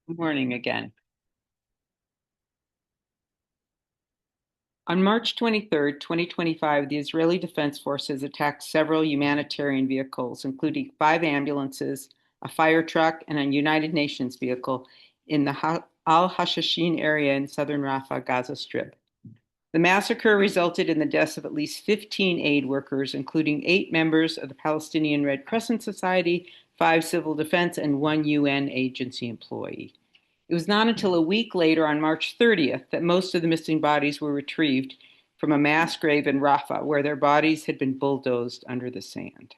Good morning again. On March 23rd, 2025, the Israeli Defense Forces attacked several humanitarian vehicles, including 5 ambulances, a fire truck, and a United Nations vehicle in the Al-Hashashin area in southern Rafah, Gaza Strip. The massacre resulted in the deaths of at least 15 aid workers, including 8 members of the Palestinian Red Crescent Society, 5 civil defense, and 1 UN agency employee. It was not until a week later, on March 30th, that most of the missing bodies were retrieved from a mass grave in Rafah, where their bodies had been bulldozed under the sand.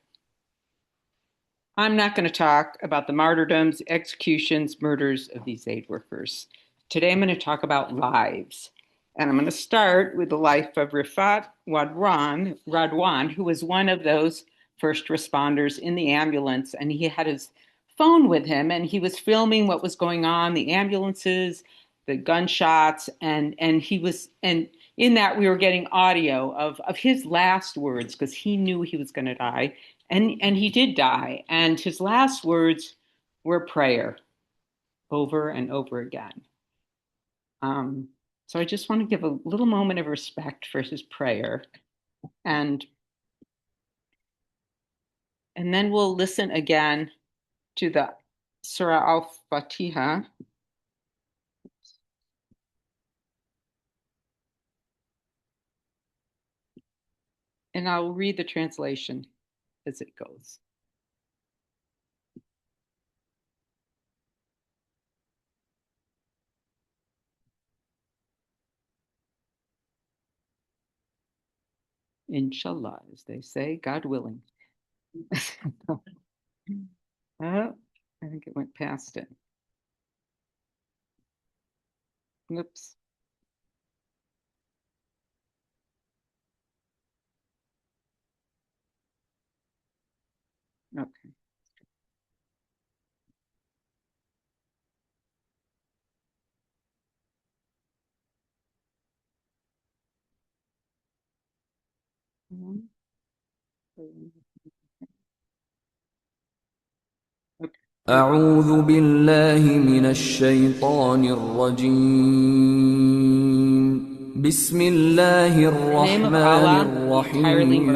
I'm not going to talk about the martyrdoms, executions, murders of these aid workers. Today I'm going to talk about lives. And I'm going to start with the life of Rifat Radwan, who was one of those first responders in the ambulance. And he had his phone with him, and he was filming what was going on, the ambulances, the gunshots, and in that we were getting audio of his last words, because he knew he was going to die. And he did die. And his last words were prayer over and over again. So I just want to give a little moment of respect for his prayer. And then we'll listen again to the Surah Al-Fatiha. And I'll read the translation as it goes. Inshallah, as they say, God willing. I think it went past it. Oops. Okay. أعوذ بالله من الشيطان الرجيم بسم الله الرحمن الرحيم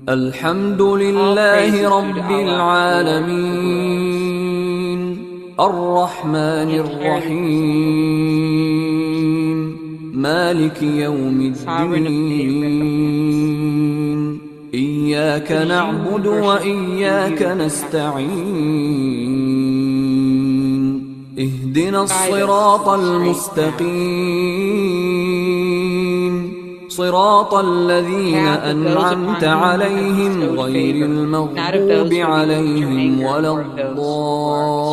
الحمد لله رب العالمين الرحمن الرحيم مالك يوم الدين إياك نعبد وإياك نستعين اهدنا الصراط المستقيم صراط الذين أنعمت عليهم غير المغضوب عليهم ولا الضالين.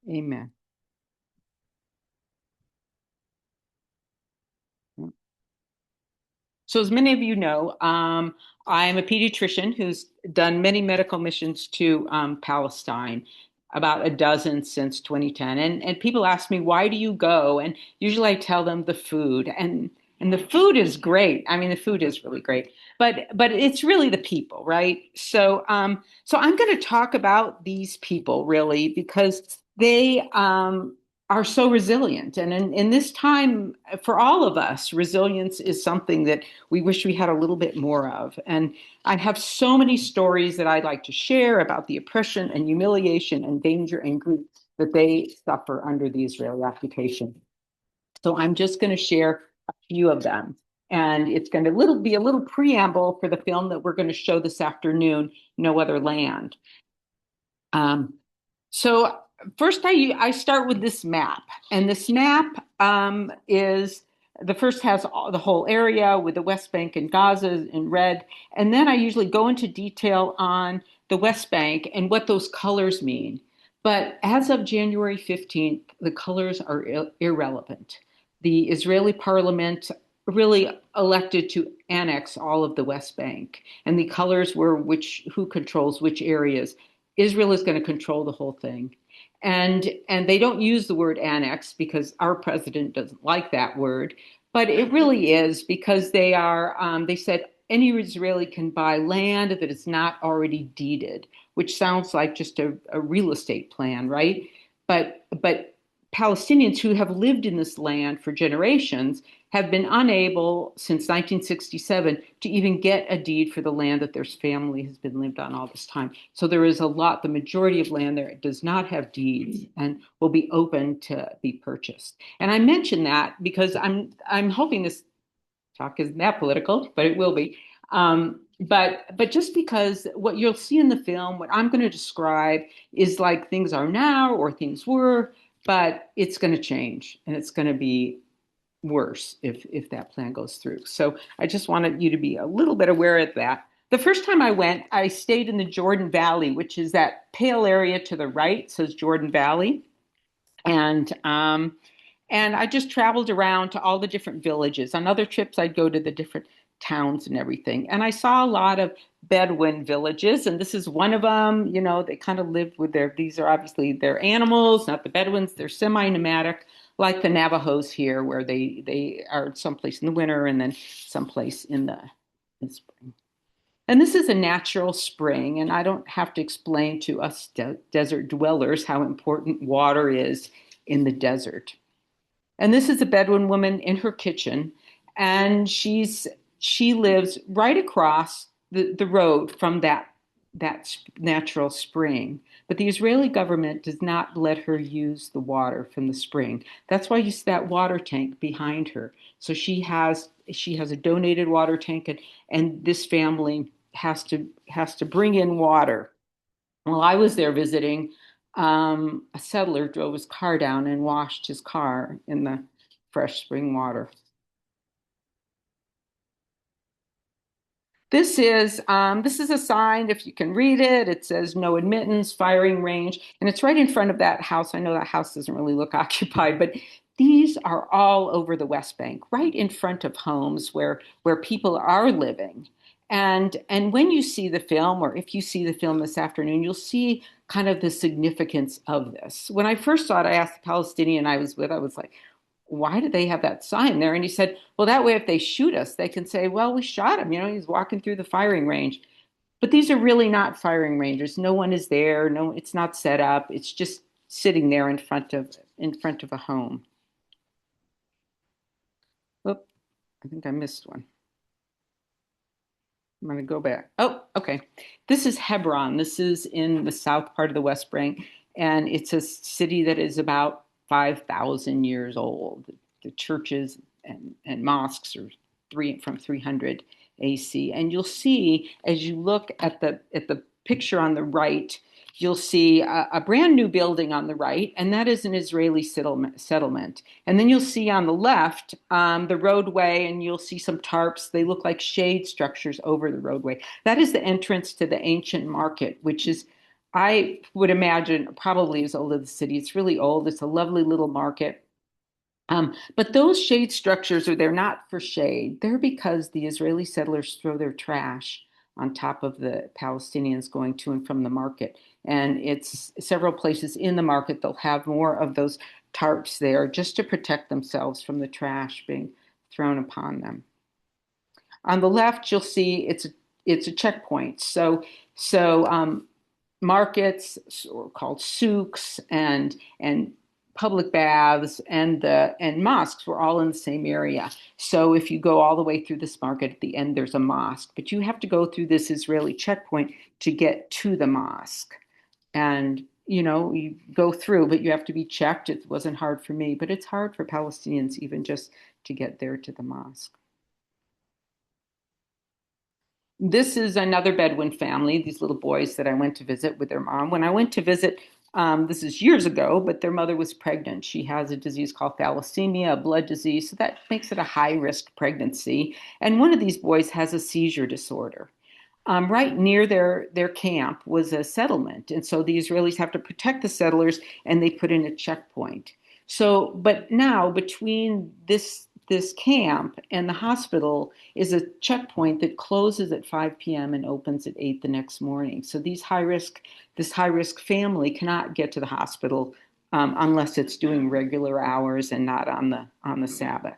Amen. So as many of you know, I'm a pediatrician who's done many medical missions to Palestine, about a dozen since 2010. And people ask me, why do you go? And usually I tell them the food. And the food is great. I mean, the food is really great. But it's really the people, right? So I'm going to talk about these people, really, because they are so resilient. And in this time, for all of us, resilience is something that we wish we had a little bit more of. And I have so many stories that I'd like to share about the oppression and humiliation and danger and grief that they suffer under the Israeli occupation. So I'm just going to share a few of them. And it's going to be a little preamble for the film that we're going to show this afternoon, No Other Land. Um, so first, I start with this map, and this map is the first has the whole area with the West Bank and Gaza in red, and then I usually go into detail on the West Bank and what those colors mean. But as of January 15th, the colors are irrelevant. The Israeli parliament really elected to annex all of the West Bank, and the colors were who controls which areas. Israel is going to control the whole thing. And they don't use the word annex because our president doesn't like that word, but it really is because they said any Israeli can buy land that is not already deeded, which sounds like just a real estate plan, right? But Palestinians who have lived in this land for generations have been unable since 1967 to even get a deed for the land that their family has been lived on all this time. So there is the majority of land there does not have deeds and will be open to be purchased. And I mention that because I'm hoping this talk isn't that political, but it will be. But just because what you'll see in the film, what I'm going to describe is like things are now or things were, but it's going to change and it's going to be worse if that plan goes through. So I just wanted you to be a little bit aware of that. The first time I went, I stayed in the Jordan Valley, which is that pale area to the right, says Jordan Valley, and and I just traveled around to all the different villages. On other trips, I'd go to the different towns and everything, and I saw a lot of Bedouin villages, and this is one of them. You know, they kind of live with these are obviously their animals, not the Bedouins. They're semi-nomadic, like the Navajos here, where they are someplace in the winter and then someplace in spring. And this is a natural spring, and I don't have to explain to us desert dwellers how important water is in the desert. And this is a Bedouin woman in her kitchen, and she lives right across the road from that natural spring. But the Israeli government does not let her use the water from the spring. That's why you see that water tank behind her. So she has a donated water tank, and this family has to bring in water. While I was there visiting, a settler drove his car down and washed his car in the fresh spring water. This is a sign. If you can read it, it says no admittance, firing range, and it's right in front of that house. I know that house doesn't really look occupied, but these are all over the West Bank, right in front of homes where people are living. And when you see the film, or if you see the film this afternoon, you'll see kind of the significance of this. When I first saw it, I asked the Palestinian I was with, I was like, why do they have that sign there? And he said, well, that way if they shoot us, they can say, well, we shot him. You know, he's walking through the firing range. But these are really not firing ranges. No one is there. No, it's not set up. It's just sitting there in front of a home. Oop, I think I missed one. I'm going to go back. Oh, okay. This is Hebron. This is in the south part of the West Bank, and it's a city that is about 5,000 years old. The churches and mosques are from 300 AC. And you'll see as you look at the picture on the right, you'll see a brand new building on the right, and that is an Israeli settlement. And then you'll see on the left the roadway, and you'll see some tarps. They look like shade structures over the roadway. That is the entrance to the ancient market, which is, I would imagine, probably as old as the city. It's really old. It's a lovely little market. But those shade structures are there not for shade. They're because the Israeli settlers throw their trash on top of the Palestinians going to and from the market. And it's several places in the market, they'll have more of those tarps there just to protect themselves from the trash being thrown upon them. On the left, you'll see it's a checkpoint. So markets, or called souks, and public baths and mosques were all in the same area. So if you go all the way through this market, at the end there's a mosque, but you have to go through this Israeli checkpoint to get to the mosque. And you go through, but you have to be checked. It wasn't hard for me, but it's hard for Palestinians even just to get there to the mosque. This is another Bedouin family, these little boys that I went to visit with their mom. When I went to visit, this is years ago, but their mother was pregnant. She has a disease called thalassemia, a blood disease, so that makes it a high risk pregnancy. And one of these boys has a seizure disorder. Right near their camp was a settlement, and so the Israelis have to protect the settlers, and they put in a checkpoint. So, but now between this camp and the hospital is a checkpoint that closes at 5 p.m. and opens at 8 the next morning. So this high risk family cannot get to the hospital unless it's doing regular hours and not on the Sabbath.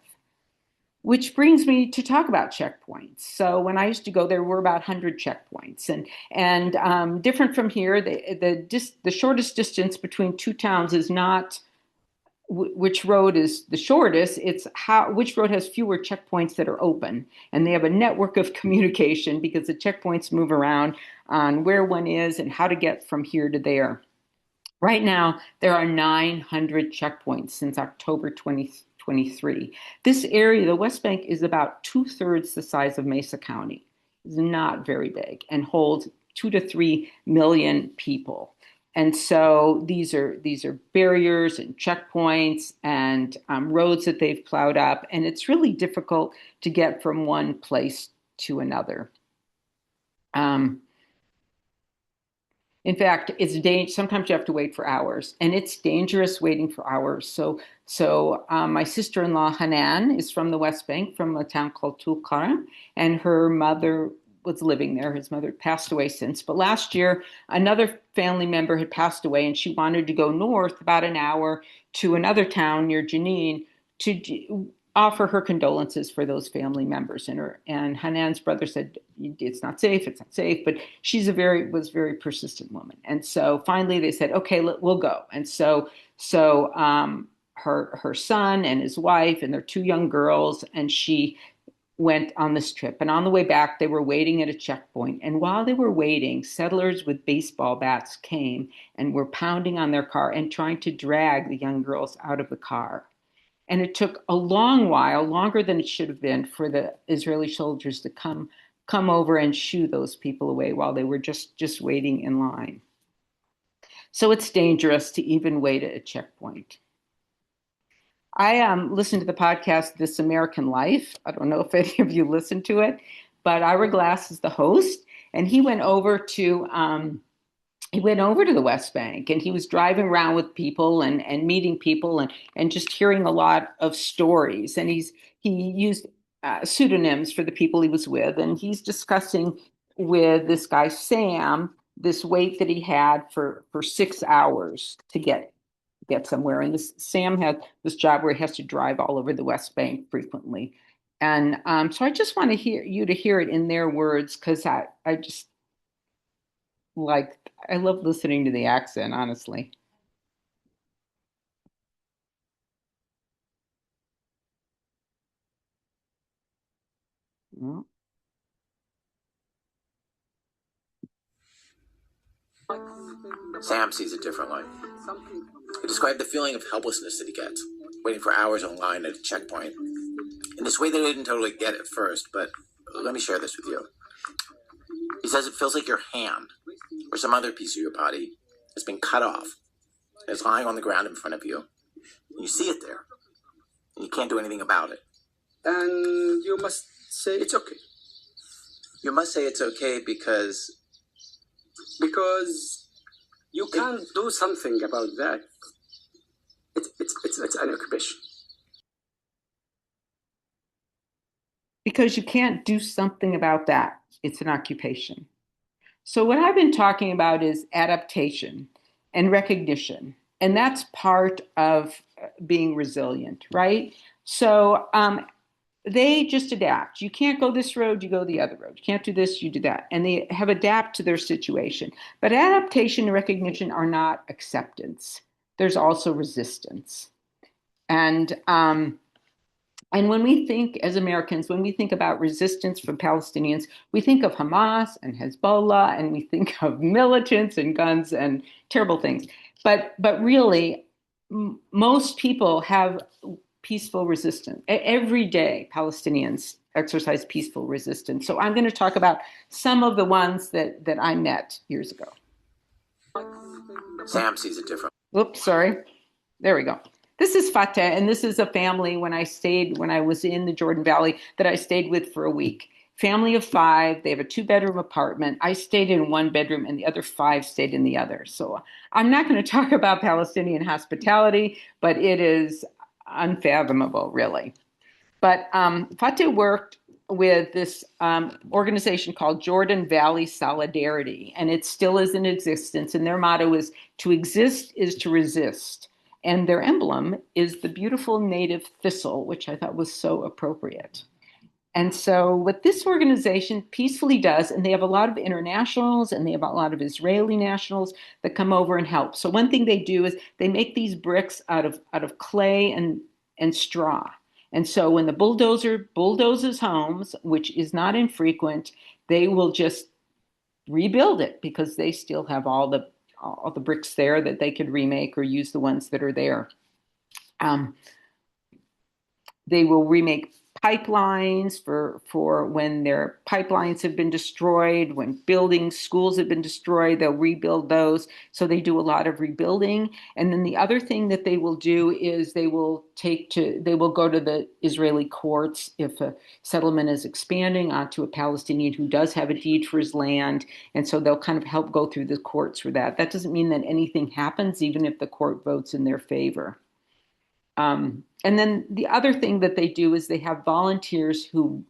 Which brings me to talk about checkpoints. So when I used to go, there were about 100 checkpoints, and different from here. The shortest distance between two towns is not which road is the shortest. It's how which road has fewer checkpoints that are open, and they have a network of communication because the checkpoints move around on where one is and how to get from here to there. Right now, there are 900 checkpoints since October 2023. This area, the West Bank, is about two-thirds the size of Mesa County. It's not very big and holds 2 to 3 million people. And so these are barriers and checkpoints and roads that they've plowed up, and it's really difficult to get from one place to another. Um, In fact, sometimes you have to wait for hours, and it's dangerous waiting for hours. So my sister-in-law Hanan is from the West Bank, from a town called Tulkarm, and her mother was living there. His mother passed away since, but last year another family member had passed away, and she wanted to go north about an hour to another town near Jenin to offer her condolences for those family members. And Hanan's brother said, it's not safe, it's not safe. But she's was very persistent woman. And so finally they said, okay, we'll go. And so her son and his wife and their two young girls, and she went on this trip. And on the way back, they were waiting at a checkpoint. And while they were waiting, settlers with baseball bats came and were pounding on their car and trying to drag the young girls out of the car. And it took a long while, longer than it should have been, for the Israeli soldiers to come over and shoo those people away while they were just waiting in line. So it's dangerous to even wait at a checkpoint. I listened to the podcast This American Life. I don't know if any of you listened to it, but Ira Glass is the host, and he went over to the West Bank, and he was driving around with people and meeting people and just hearing a lot of stories. And he used pseudonyms for the people he was with, and he's discussing with this guy Sam this wait that he had for 6 hours to get somewhere. And this Sam had this job where he has to drive all over the West Bank frequently. And so I just want to hear it in their words, because I just like I love listening to the accent, honestly. Well, Sam sees it differently. He described the feeling of helplessness that he gets, waiting for hours in line at a checkpoint, in this way that I didn't totally get at first, but let me share this with you. He says it feels like your hand, or some other piece of your body, has been cut off, and it's lying on the ground in front of you, and you see it there, and you can't do anything about it. And you must say it's okay. You must say it's okay because you can't do something about that. It's an occupation. because you can't do something about that. It's an occupation. So what I've been talking about is adaptation and recognition, and that's part of being resilient, right? So they just adapt. You can't go this road, you go the other road. You can't do this, you do that. And they have adapt to their situation. But adaptation and recognition are not acceptance. There's also resistance. And when we think as Americans, when we think about resistance from Palestinians, we think of Hamas and Hezbollah, and we think of militants and guns and terrible things. But really, most people have peaceful resistance. Every day, Palestinians exercise peaceful resistance. So I'm going to talk about some of the ones that I met years ago. Sam sees it different. Oops, sorry. There we go. This is Fateh, and this is a family when I was in the Jordan Valley that I stayed with for a week. Family of 5. They have a 2-bedroom apartment. I stayed in 1 bedroom, and the other 5 stayed in the other. So I'm not going to talk about Palestinian hospitality, but it is unfathomable, really. But Fateh worked with this organization called Jordan Valley Solidarity, and it still is in existence. And their motto is to exist is to resist. And their emblem is the beautiful native thistle, which I thought was so appropriate. And so what this organization peacefully does, and they have a lot of internationals and they have a lot of Israeli nationals that come over and help. So one thing they do is they make these bricks out of clay and straw. And so when the bulldozer bulldozes homes, which is not infrequent, they will just rebuild it because they still have all the bricks there that they could remake or use the ones that are there. They will remake pipelines for when their pipelines have been destroyed, when buildings, schools have been destroyed, they'll rebuild those. So they do a lot of rebuilding. And then the other thing that they will do is they will go to the Israeli courts if a settlement is expanding onto a Palestinian who does have a deed for his land. And so they'll kind of help go through the courts for that. That doesn't mean that anything happens, even if the court votes in their favor. And then the other thing that they do is they have volunteers who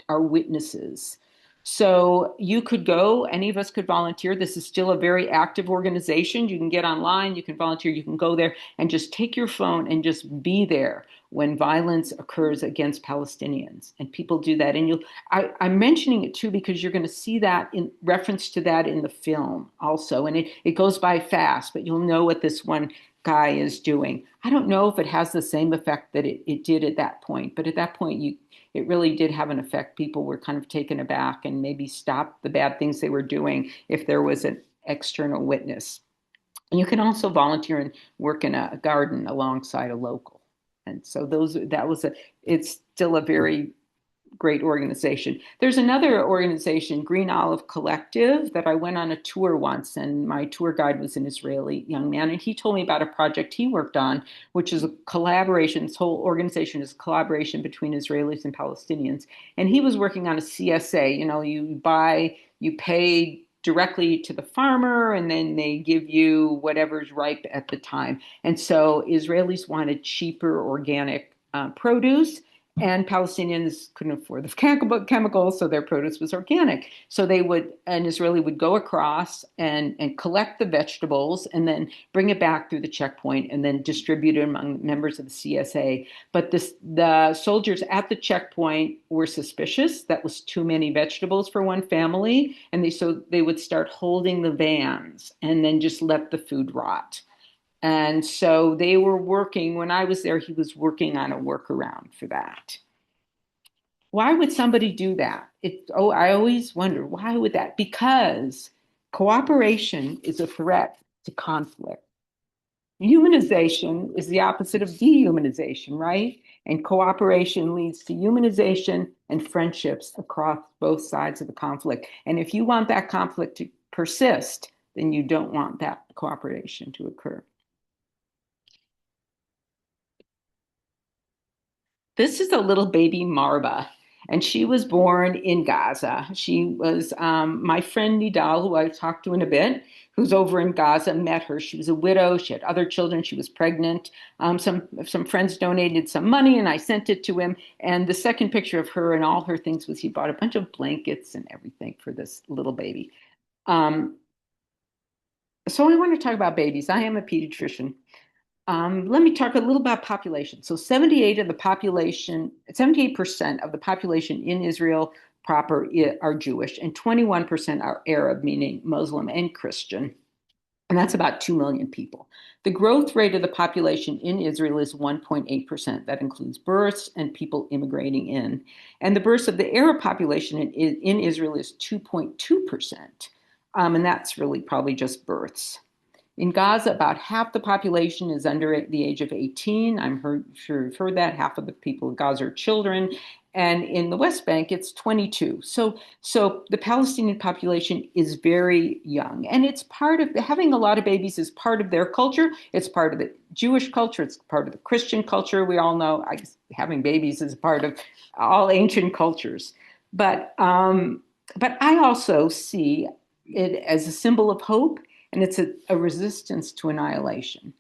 are witnesses. So you could go, any of us could volunteer. This is still a very active organization. You can get online, you can volunteer, you can go there and just take your phone and just be there when violence occurs against Palestinians. And people do that. And I'm mentioning it too because you're going to see that in reference to that in the film also. And it goes by fast, but you'll know what this one guy is doing. I don't know if it has the same effect that it did at that point, but at that point it really did have an effect. People were kind of taken aback and maybe stopped the bad things they were doing if there was an external witness. And you can also volunteer and work in a garden alongside a local. And so it's still a very great organization. There's another organization, Green Olive Collective, that I went on a tour once, and my tour guide was an Israeli young man, and he told me about a project he worked on, which is a collaboration. This whole organization is a collaboration between Israelis and Palestinians. And he was working on a CSA. You pay directly to the farmer, and then they give you whatever's ripe at the time. And so Israelis wanted cheaper organic produce, and Palestinians couldn't afford the chemicals, so their produce was organic. So an Israeli would go across and collect the vegetables and then bring it back through the checkpoint and then distribute it among members of the CSA. But the soldiers at the checkpoint were suspicious. That was too many vegetables for one family. And so they would start holding the vans and then just let the food rot. And so they were working, when I was there, he was working on a workaround for that. Why would somebody do that? I always wonder, why would that? Because cooperation is a threat to conflict. Humanization is the opposite of dehumanization, right? And cooperation leads to humanization and friendships across both sides of the conflict. And if you want that conflict to persist, then you don't want that cooperation to occur. This is a little baby Marba, and she was born in Gaza. She was my friend Nidal, who I've talked to in a bit, who's over in Gaza, met her. She was a widow. She had other children. She was pregnant. Some friends donated some money, and I sent it to him. And the second picture of her and all her things was he bought a bunch of blankets and everything for this little baby. So I want to talk about babies. I am a pediatrician. Let me talk a little about population. So 78% of the population in Israel proper are Jewish, and 21% are Arab, meaning Muslim and Christian. And that's about 2 million people. The growth rate of the population in Israel is 1.8%. That includes births and people immigrating in. And the births of the Arab population in Israel is 2.2%. And that's really probably just births. In Gaza, about half the population is under the age of 18. Sure you've heard that. Half of the people in Gaza are children. And in the West Bank, it's 22. So the Palestinian population is very young. And it's part of having a lot of babies is part of their culture. It's part of the Jewish culture. It's part of the Christian culture. We all know having babies is part of all ancient cultures. But I also see it as a symbol of hope, and it's a resistance to annihilation.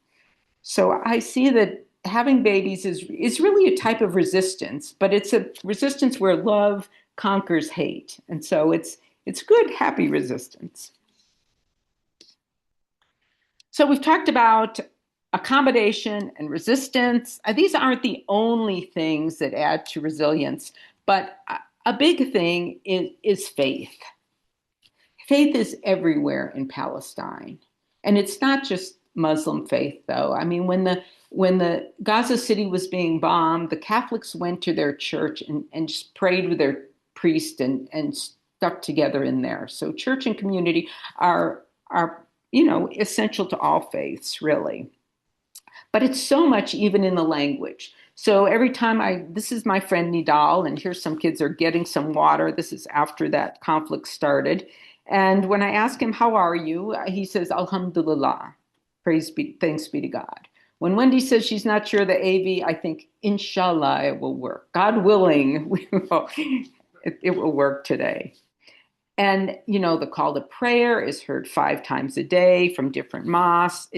So I see that having babies is really a type of resistance, but it's a resistance where love conquers hate. And so it's good, happy resistance. So we've talked about accommodation and resistance. These aren't the only things that add to resilience, but a big thing is faith. Faith is everywhere in Palestine. And it's not just Muslim faith, though. I mean, when the Gaza City was being bombed, the Catholics went to their church and just prayed with their priest and stuck together in there. So church and community are essential to all faiths, really. But it's so much even in the language. So every time this is my friend Nidal, and here's some kids are getting some water. This is after that conflict started. And when I ask him, how are you? He says, Alhamdulillah, thanks be to God. When Wendy says she's not sure the AV, I think, inshallah, it will work. God willing, it will work today. And, the call to prayer is heard 5 times a day from different mosques.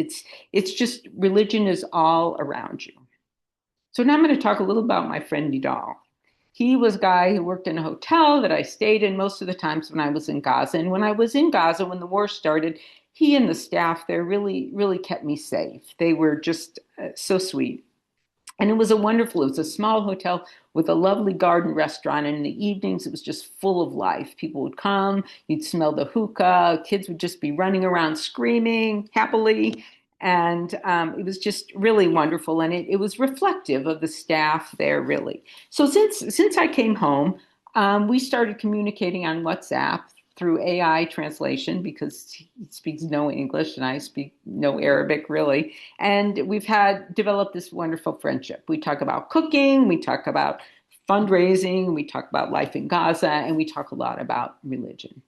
It's just religion is all around you. So now I'm going to talk a little about my friend Nidal. He was a guy who worked in a hotel that I stayed in most of the times when I was in Gaza. And when I was in Gaza, when the war started, he and the staff there really, really kept me safe. They were just so sweet. And it was a small hotel with a lovely garden restaurant. And in the evenings, it was just full of life. People would come, you'd smell the hookah, kids would just be running around screaming happily. And it was just really wonderful. And it was reflective of the staff there, really. So since I came home, we started communicating on WhatsApp through AI translation because he speaks no English and I speak no Arabic, really. And we've developed this wonderful friendship. We talk about cooking, we talk about fundraising, we talk about life in Gaza, and we talk a lot about religion.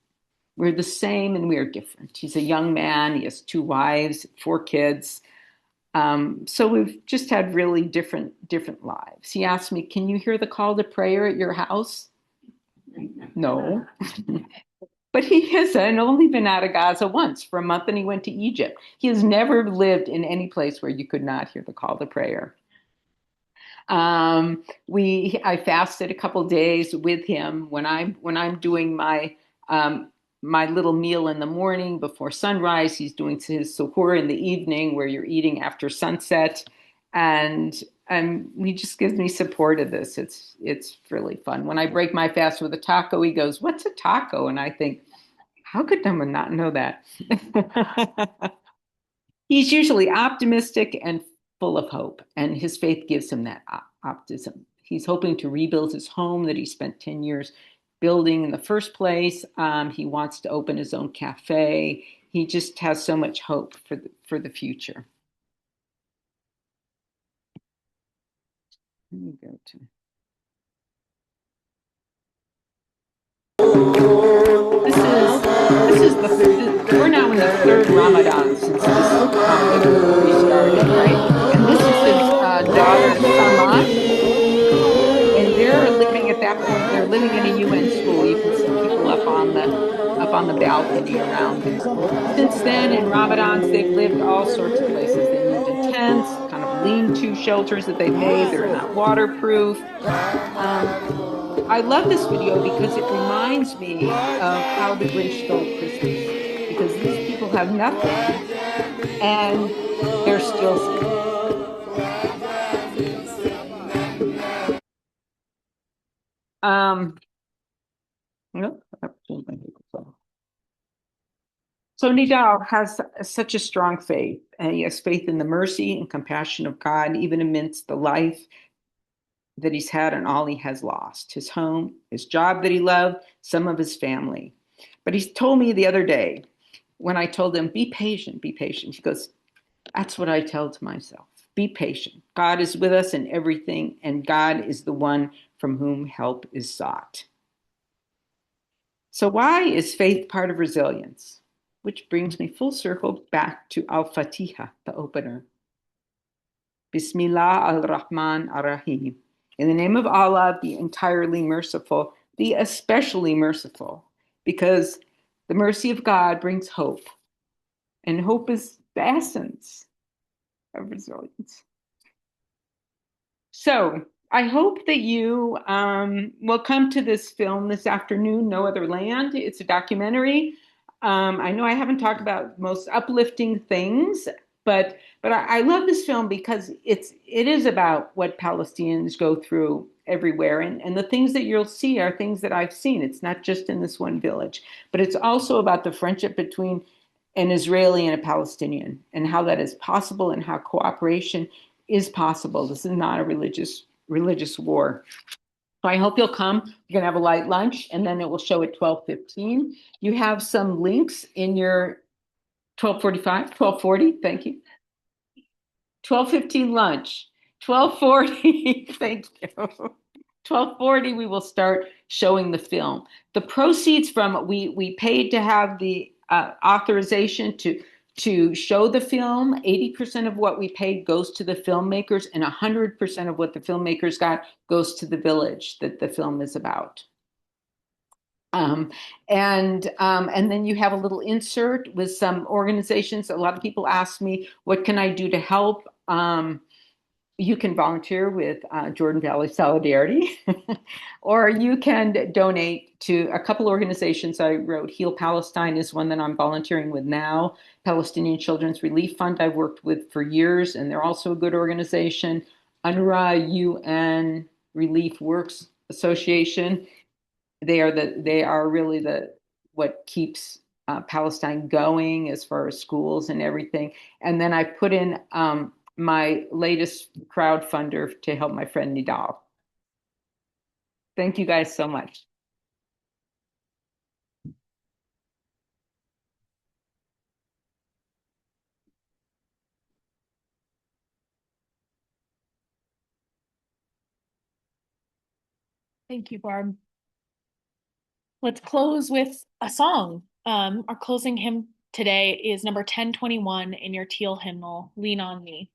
We're the same and we are different. He's a young man. He has 2 wives, 4 kids. So we've just had really different lives. He asked me, can you hear the call to prayer at your house? No. But he has only been out of Gaza once for a month, and he went to Egypt. He has never lived in any place where you could not hear the call to prayer. I fasted a couple days with him when I'm doing my little meal in the morning before sunrise. He's doing his suhoor in the evening, where you're eating after sunset, and he just gives me support of this. It's really fun. When I break my fast with a taco, he goes, "What's a taco?" And I think, how could someone not know that? He's usually optimistic and full of hope, and his faith gives him that optimism. He's hoping to rebuild his home that he spent 10 years building in the first place. He wants to open his own cafe. He just has so much hope for the future. Let me go to. We're now in the 3rd Ramadan since this conflict restarted, right? And this is his daughter Sama, and they're living at that point. They're living in a UN school. You can see people up on the balcony around them. Since then, in Ramadans, they've lived all sorts of places. They lived in tents, kind of lean-to shelters that they made. They're not waterproof. I love this video because it reminds me of how the Grinch stole Christmas. Because these people have nothing, and they're still safe. Nope. So Nidal has such a strong faith, and he has faith in the mercy and compassion of God, even amidst the life that he's had and all he has lost, his home, his job that he loved, some of his family. But he told me the other day when I told him, be patient, he goes, that's what I tell to myself. Be patient. God is with us in everything, and God is the one from whom help is sought. So, why is faith part of resilience? Which brings me full circle back to Al Fatiha, the opener. Bismillah ar-Rahman ar-Rahim. In the name of Allah, the entirely merciful, the especially merciful, because the mercy of God brings hope, and hope is the essence of resilience. So I hope that you will come to this film this afternoon, No Other Land. It's a documentary. I know I haven't talked about most uplifting things, but I love this film because it is about what Palestinians go through everywhere, and the things that you'll see are things that I've seen. It's not just in this one village, but it's also about the friendship between an Israeli and a Palestinian, and how that is possible, and how cooperation is possible. This is not a religious war. So I hope you'll come. We're going to have a light lunch, and then it will show at 12:15. You have some links in your 12:45, 12:40. Thank you. 12:15 lunch. 12:40. Thank you. 12:40, we will start showing the film. The proceeds from we paid to have the authorization to show the film. 80% of what we paid goes to the filmmakers, and 100% of what the filmmakers got goes to the village that the film is about. And then you have a little insert with some organizations. A lot of people ask me, what can I do to help? You can volunteer with Jordan Valley Solidarity, or you can donate to a couple organizations I wrote. Heal Palestine is one that I'm volunteering with now. Palestinian Children's Relief Fund I've worked with for years, and they're also a good organization. UNRWA, UN Relief Works Association. They are really what keeps Palestine going as far as schools and everything. And then I put in my latest crowdfunder to help my friend Nidal. Thank you guys so much. Thank you, Barb. Let's close with a song. Our closing hymn today is number 1021 in your teal hymnal, Lean on Me.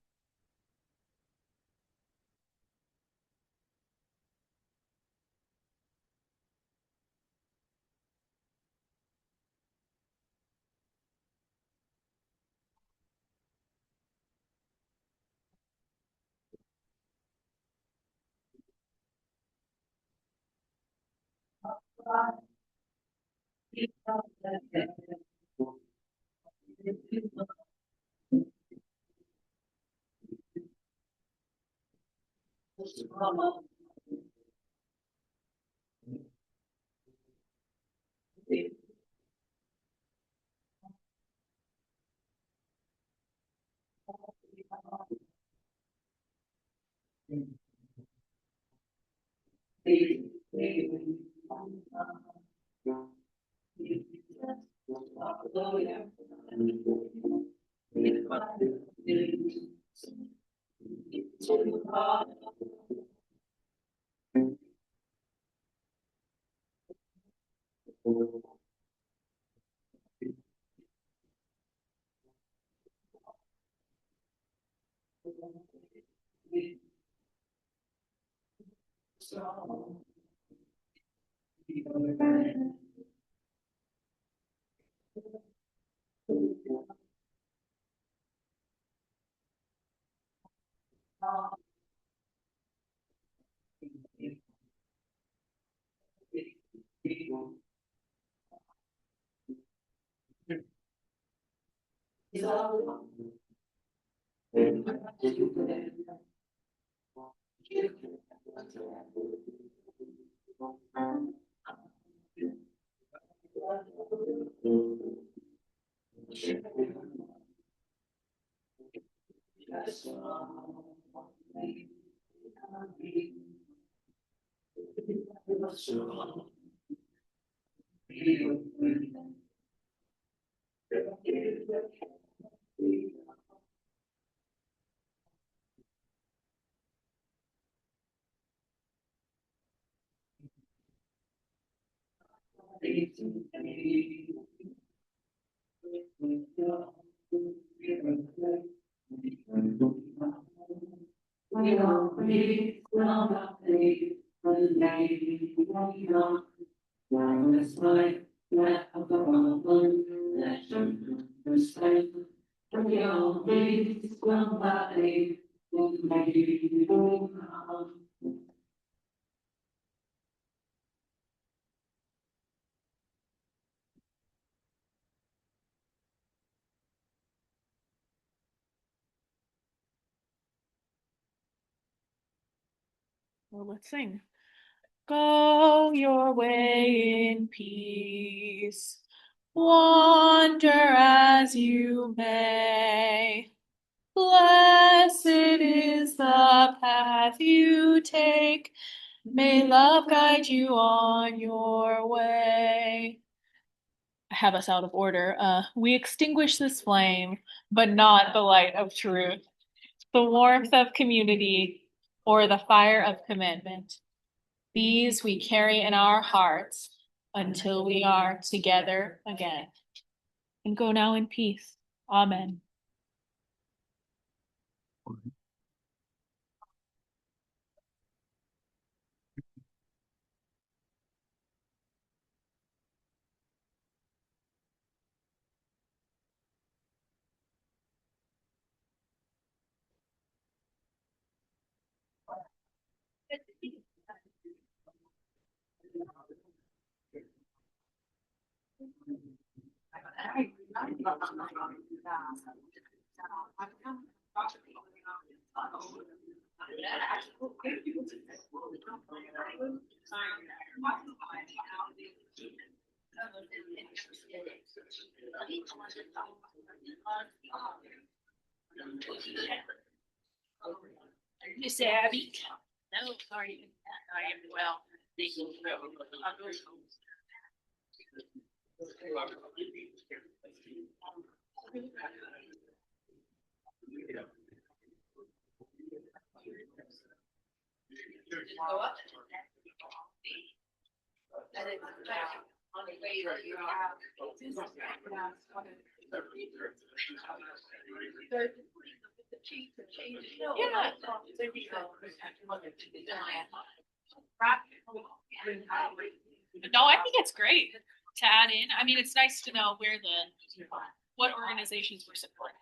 Well, let's sing. Go your way in peace. Wander as you may. Blessed is the path you take. May love guide you on your way. I have us out of order. We extinguish this flame, but not the light of truth, the warmth of community, or the fire of commitment. These we carry in our hearts until we are together again. And go now in peace. Amen. Miss Abby. No, sorry. I am well. Thank you. No, I think it's great to add in. I mean, it's nice to know what organizations we're supporting.